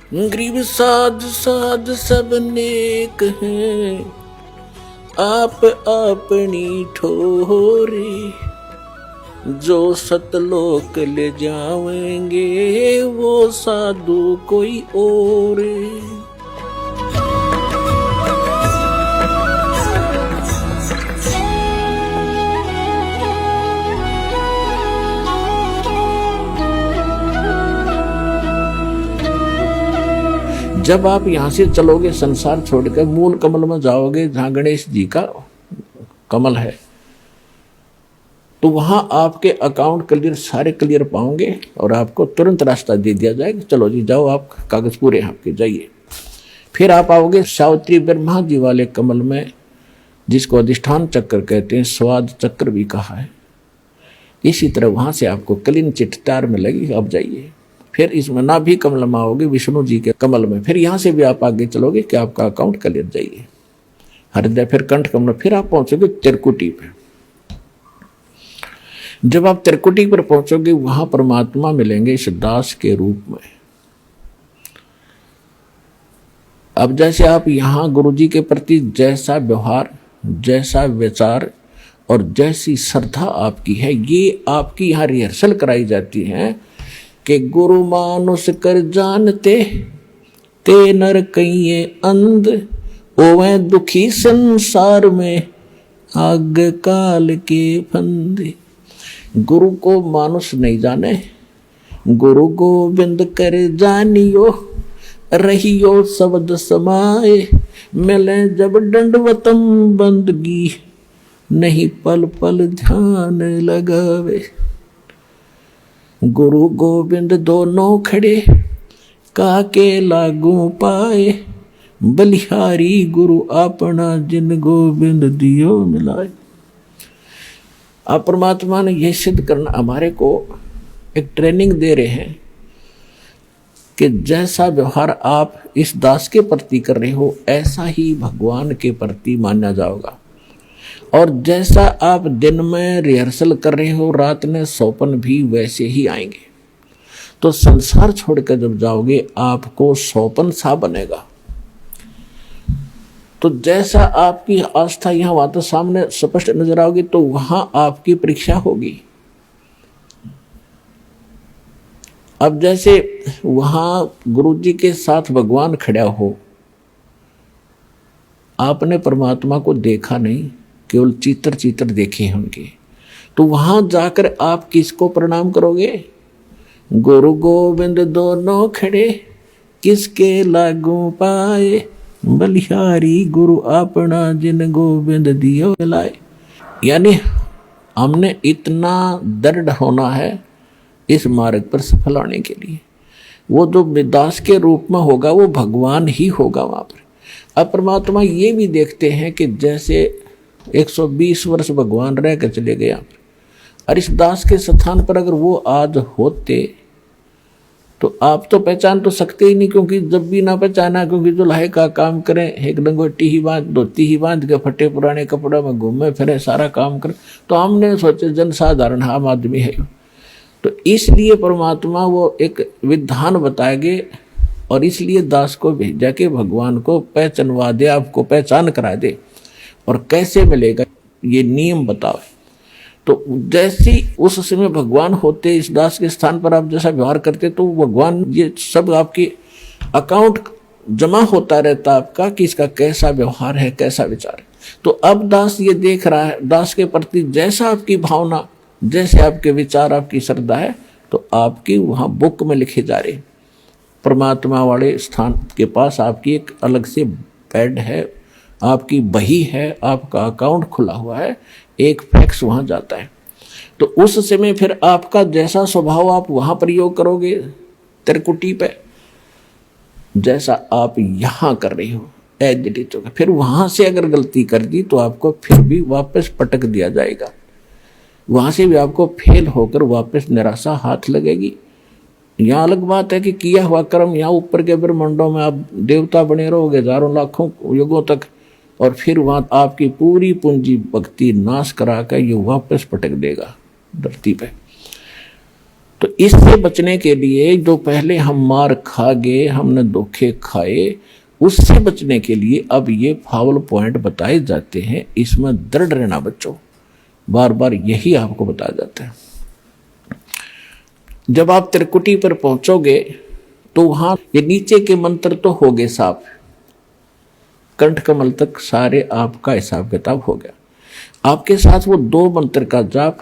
गरीब साध साध सब नेक हैं, आप अपनी ठोरे। जो सतलोक ले जावेंगे वो साधु कोई और। जब आप यहां से चलोगे संसार छोड़कर मूल कमल में जाओगे जहां गणेश जी का कमल है, तो वहां आपके अकाउंट क्लियर, सारे क्लियर पाओगे और आपको तुरंत रास्ता दे दिया जाएगा। चलो जी जाओ, आप कागज पूरे हैं आपके, जाइए। फिर आप आओगे सावित्री ब्रह्मा जी वाले कमल में, जिसको अधिष्ठान चक्र कहते हैं, स्वाद चक्र भी कहा है। इसी तरह वहां से आपको क्लीन चिट तैयार मिलेगी, अब जाइए। फिर इसमें नाभि कमल में आओगे विष्णु जी के कमल में, फिर यहां से भी आप आगे चलोगे कि आपका अकाउंट क्लियर, जाइए हृदय, फिर कंठ कमल, फिर आप पहुंचोगे त्रिकुटी पे। जब आप त्रिकुटी पर पहुंचोगे वहां परमात्मा मिलेंगे इस दास के रूप में। अब जैसे आप यहां गुरु जी के प्रति जैसा व्यवहार, जैसा विचार और जैसी श्रद्धा आपकी है, ये आपकी यहां रिहर्सल कराई जाती है कि गुरु मानुष कर जानते ते नर कहिए अंध, ओवे दुखी संसार में आग काल के फंदे। गुरु को मानुष नहीं जाने, गुरु गोविंद कर जानियो, रहियो शब्द समाए, मिले जब दंडवतम बंदगी, नहीं पल पल ध्यान लगावे। गुरु गोविंद दोनों खड़े काके लागू पाए, बलिहारी गुरु अपना जिन गोविंद दियो मिलाए। आप परमात्मा ने यह सिद्ध करना हमारे को एक ट्रेनिंग दे रहे हैं कि जैसा व्यवहार आप इस दास के प्रति कर रहे हो ऐसा ही भगवान के प्रति माना जाएगा। और जैसा आप दिन में रिहर्सल कर रहे हो, रात में सौपन भी वैसे ही आएंगे। तो संसार छोड़कर जब जाओगे आपको सौपन सा बनेगा। तो जैसा आपकी आस्था यहाँ वाता सामने स्पष्ट नजर आओगी, तो वहां आपकी परीक्षा होगी। अब जैसे वहां गुरु जी के साथ भगवान खड़ा हो, आपने परमात्मा को देखा नहीं, केवल चित्र चित्र देखे हैं उनके, तो वहां जाकर आप किसको प्रणाम करोगे? गुरु गोविंद दोनों खड़े किसके लागू पाए, बलिहारी गुरु अपना जिन गोविंद दियो लाए। यानी हमने इतना दृढ़ होना है इस मार्ग पर सफल होने के लिए। वो जो दास के रूप में होगा वो भगवान ही होगा वहां पर। अब परमात्मा ये भी देखते हैं कि जैसे 120 वर्ष भगवान रह कर चले गए, और इस दास के स्थान पर अगर वो आज होते तो आप तो पहचान तो सकते ही नहीं, क्योंकि जब भी ना पहचाना, क्योंकि जो लाहे का काम करें, एक लंगोटी ही बांध, धोती ही बांध के फटे पुराने कपड़ों में घूमे फिरे, सारा काम करें, तो हमने सोचे जनसाधारण आम आदमी है। तो इसलिए परमात्मा वो एक विधान बताएंगे और इसलिए दास को भेजा के भगवान को पहचानवा दे, आपको पहचान करा दे। और कैसे मिलेगा ये नियम बताओ। तो जैसे उस समय भगवान होते इस दास के स्थान पर, आप जैसा व्यवहार करते तो भगवान ये सब आपके अकाउंट जमा होता रहता आपका कि इसका कैसा व्यवहार है, कैसा विचार है। तो अब दास ये देख रहा है, दास के प्रति जैसा आपकी भावना, जैसे आपके विचार, आपकी श्रद्धा है, तो आपकी वहां बुक में लिखे जा रहे। परमात्मा वाले स्थान के पास आपकी एक अलग से पैड है, आपकी बही है, आपका अकाउंट खुला हुआ है, एक फैक्स वहां जाता है। तो उस समय फिर आपका जैसा स्वभाव आप वहां प्रयोग करोगे त्रिकुटी पे, जैसा आप यहां कर रही हो एडिट होगा। फिर वहां से अगर गलती कर दी तो आपको फिर भी वापस पटक दिया जाएगा, वहां से भी आपको फेल होकर वापस निराशा हाथ लगेगी। यहाँ अलग बात है कि किया हुआ कर्म यहाँ ऊपर के ब्रह्मांडों में आप देवता बने रहोगे हजारों लाखों युगों तक, और फिर वहां आपकी पूरी पूंजी भक्ति नाश करा कर ये वापस पटक देगा धरती पे। तो इससे बचने के लिए जो पहले हम मार खा गए, हमने धोखे खाए, उससे बचने के लिए अब ये फाउल पॉइंट बताए जाते हैं। इसमें दृढ़ रहना बच्चों, बार बार यही आपको बताया जाता है। जब आप त्रिकुटी पर पहुंचोगे तो वहां ये नीचे के मंत्र तो हो गए साफ, कंठ कमल तक सारे आपका हिसाब किताब हो गया। आपके साथ वो 2 मंत्र का जाप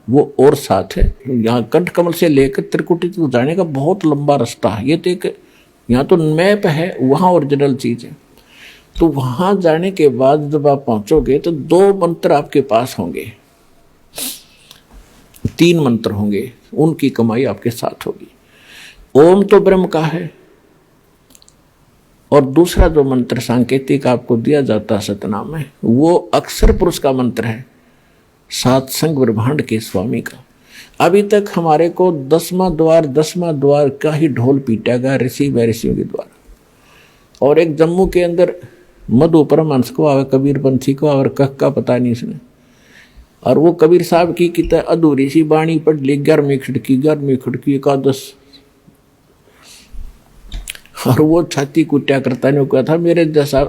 वो और साथ है। यहाँ कंठ कमल से लेकर त्रिकुटी तक जाने का बहुत लंबा रास्ता है। ये तो एक यहाँ तो मैप है, वहाँ ओरिजिनल चीज है। तो वहां जाने के बाद जब आप पहुंचोगे तो 2 मंत्र आपके पास होंगे, 3 मंत्र होंगे, उनकी कमाई आपके साथ होगी। ओम तो ब्रह्म का है, और दूसरा जो मंत्र सांकेतिक आपको दिया जाता है सतनाम में, वो अक्षर पुरुष का मंत्र है, सातसंग ब्रह्मांड के स्वामी का। अभी तक हमारे को 10वां द्वार का ही ढोल पीटा गया ऋषि महर्षियों के द्वारा। और एक जम्मू के अंदर मधु परमहंस को आवे, कबीर पंथी को और कह का पता नहीं इसने, और वो कबीर साहब की कितना अधूरी सी बाणी पढ़ ली, 11वीं खिड़की एकादश, और वो छाती कुट्या करता ने कहा था मेरे जैसा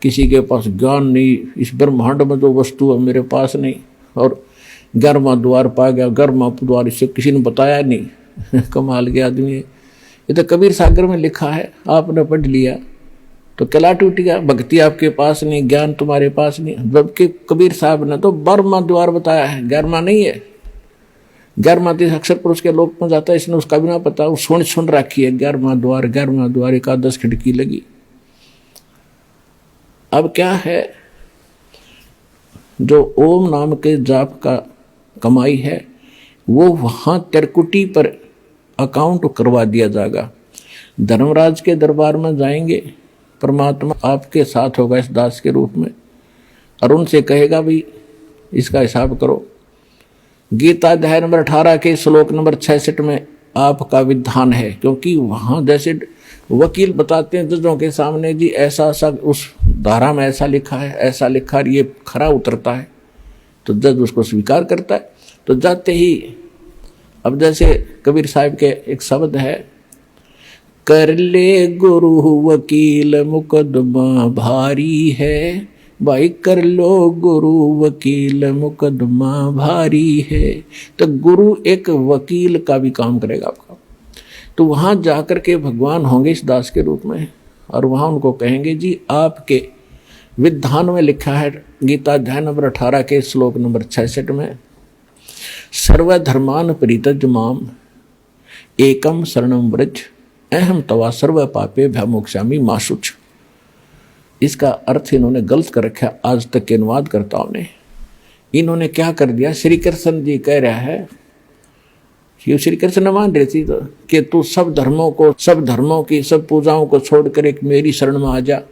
किसी के पास ज्ञान नहीं, इस ब्रह्मांड में जो वस्तु है मेरे पास नहीं, और 11वां द्वार पा गया, 11वां द्वार इसे किसी ने बताया नहीं। कमाल के आदमी है। ये तो कबीर सागर में लिखा है, आपने पढ़ लिया तो कला टूट गया। भक्ति आपके पास नहीं, ज्ञान तुम्हारे पास नहीं, जबकि कबीर साहब ने तो 12वां द्वार बताया है, 11वां नहीं है। 11वां तो अक्षर पुरुष के लोक में जाता है, इसने उसका भी ना पता, वो सुन रखी है 11वां द्वार एकादश खिड़की लगी। अब क्या है, जो ओम नाम के जाप का कमाई है वो वहां त्रिकुटी पर अकाउंट करवा दिया जाएगा। धर्मराज के दरबार में जाएंगे, परमात्मा आपके साथ होगा इस दास के रूप में, और उनसे कहेगा भाई इसका हिसाब करो। गीता अध्याय नंबर 18 के श्लोक नंबर 66 में आपका विधान है, क्योंकि वहां जैसे वकील बताते हैं जजों के सामने, जी ऐसा सा उस धारा में ऐसा लिखा है, ऐसा लिखा है, ये खरा उतरता है, तो जज उसको स्वीकार करता है। तो जाते ही अब जैसे कबीर साहब के एक शब्द है, कर ले गुरु वकील मुकदमा भारी है, भाई कर लो गुरु वकील मुकदमा भारी है। तो गुरु एक वकील का भी काम करेगा आपका। तो वहां जाकर के भगवान होंगे इस दास के रूप में, और वहां उनको कहेंगे जी आपके विधान में लिखा है, गीता अध्याय नंबर 18 के श्लोक नंबर 66 में, सर्वधर्मान परित्यज माम एकम शरणम व्रज अहम तवा सर्व पापे भ्यामोक्षामि मा शुच। इसका अर्थ इन्होंने गलत कर रखा आज तक के अनुवादकर्ताओं ने। इन्होंने क्या कर दिया, श्री कृष्ण जी कह रहा है, श्री कृष्ण मान रहे थी तो कि तू सब धर्मों की सब पूजाओं को छोड़कर एक मेरी शरण में आ जा,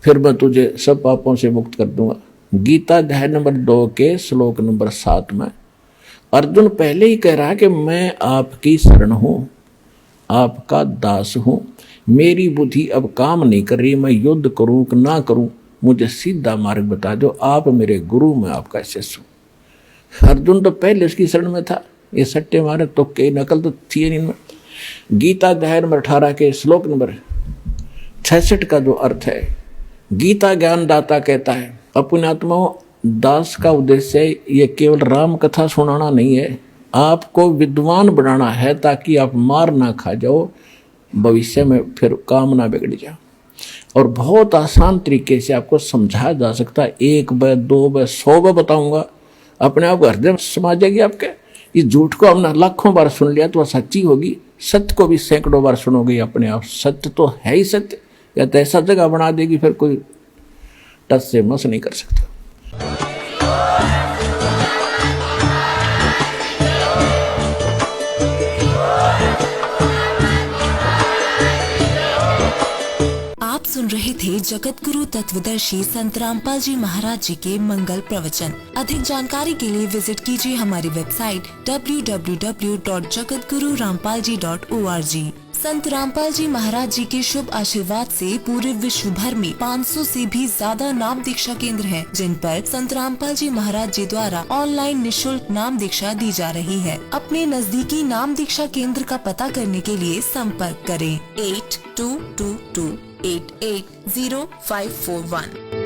फिर मैं तुझे सब पापों से मुक्त कर दूंगा। गीता अध्याय नंबर 2 के श्लोक नंबर 7 में अर्जुन पहले ही कह रहा है कि मैं आपकी शरण हूं, आपका दास हूं, मेरी बुद्धि अब काम नहीं कर रही, मैं युद्ध करूं कि ना करूं, मुझे सीधा मार्ग बता दो, आप मेरे गुरु, मैं आपका शिष्य हूं। अर्जुन तो पहले उसकी शरण में था, ये सट्टे मारे तो कई नकल तो थी नहीं। गीता अध्याय नंबर 18 के श्लोक नंबर 66 का जो अर्थ है, गीता ज्ञान दाता कहता है, अपने आत्माओं दास का उद्देश्य ये केवल राम कथा सुनाना नहीं है, आपको विद्वान बनाना है ताकि आप मार ना खा जाओ, भविष्य में फिर काम ना बिगड़ जाए। और बहुत आसान तरीके से आपको समझाया जा सकता है, 1 बार 2 बार 100 बार बताऊंगा, अपने आप हृदय समा जाएगी आपके। इस झूठ को हमने लाखों बार सुन लिया तो सच्ची होगी, सत्य को भी सैकड़ों बार सुनोगे अपने आप, सत्य तो है ही सत्य, या तो ऐसा जगह बना देगी फिर कोई टच से मस नहीं कर सकता। आप सुन रहे थे जगत गुरु तत्वदर्शी संत रामपाल जी महाराज जी के मंगल प्रवचन। अधिक जानकारी के लिए विजिट कीजिए हमारी वेबसाइट www.jagatgururampalji.org। संत रामपाल जी महाराज जी के शुभ आशीर्वाद से पूरे विश्व भर में 500 से भी ज्यादा नाम दीक्षा केंद्र हैं, जिन पर संत रामपाल जी महाराज जी द्वारा ऑनलाइन निशुल्क नाम दीक्षा दी जा रही है। अपने नजदीकी नाम दीक्षा केंद्र का पता करने के लिए संपर्क करें 8222880541।